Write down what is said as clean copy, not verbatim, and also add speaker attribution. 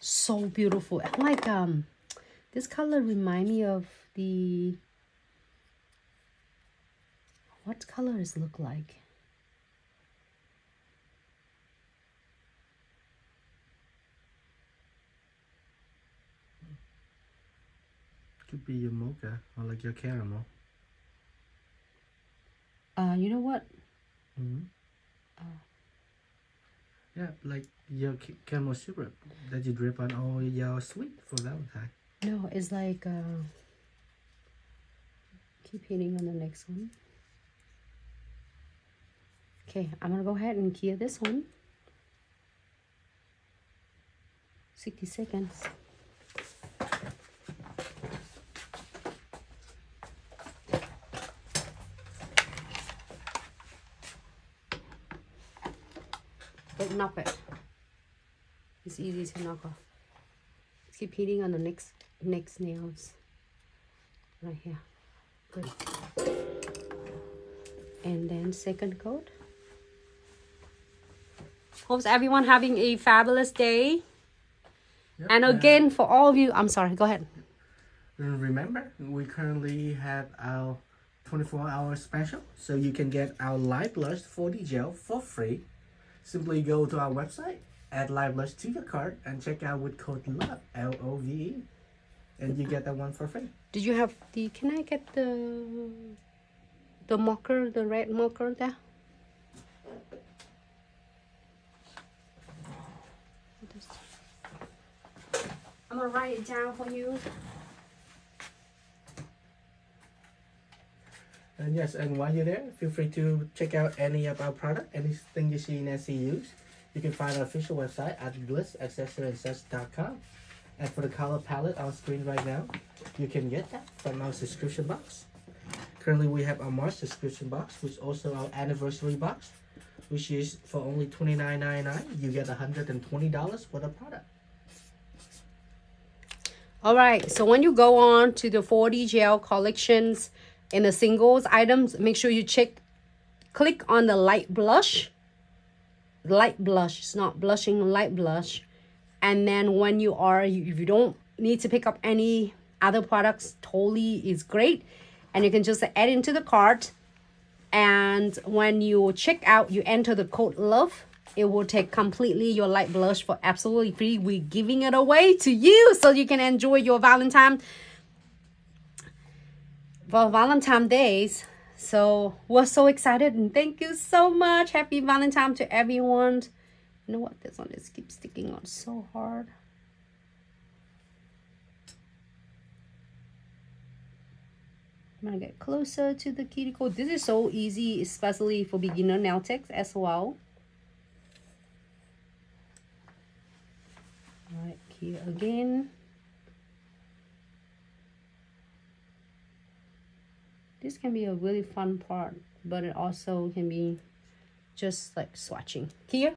Speaker 1: So beautiful. I like this color remind me of the, what colors look like?
Speaker 2: Could be your mocha or like your caramel.
Speaker 1: You know what?
Speaker 2: Yeah, like your caramel syrup that you drip on all your sweet for Valentine.
Speaker 1: No, it's like keep hitting on the next one. Okay, I'm gonna go ahead and clear this one. 60 seconds. Don't knock it. It's easy to knock off. Keep hitting on the next nails. Right here. Good. And then second coat. Hopes everyone having a fabulous day.
Speaker 2: Yep.
Speaker 1: And again, for all of you, I'm sorry, go ahead.
Speaker 2: Remember, we currently have our 24-hour special, so you can get our Light Blush 4D gel for free. Simply go to our website, add Light Blush to your cart, and check out with code LOVE, L-O-V-E, and you get that one for free.
Speaker 1: Did you have the, can I get the marker, the red marker there? I'm gonna write it down for you.
Speaker 2: And yes, and while you're there, feel free to check out any of our product, anything you see Nancy use. You can find our official website at glitzaccessoryandsuch.com. And for the color palette on screen right now, you can get that from our subscription box. Currently, we have our March subscription box, which is also our anniversary box, which is for only $29.99. You get $120 for the product.
Speaker 1: All right, so when you go on to the 4D gel collections in the singles items, make sure you click on the light blush. Light blush, it's not blushing, light blush. And then when you are, if you don't need to pick up any other products, totally is great. And you can just add into the cart. And when you check out, you enter the code LOVE. It will take completely your light blush for absolutely free. We're giving it away to you so you can enjoy your Valentine days. So we're so excited and thank you so much. Happy Valentine to everyone. You know what? This one just keeps sticking out so hard. I'm gonna get closer to the cuticle. This is so easy, especially for beginner nail techs as well. All right, here again. This can be a really fun part, but it also can be just like swatching. Here.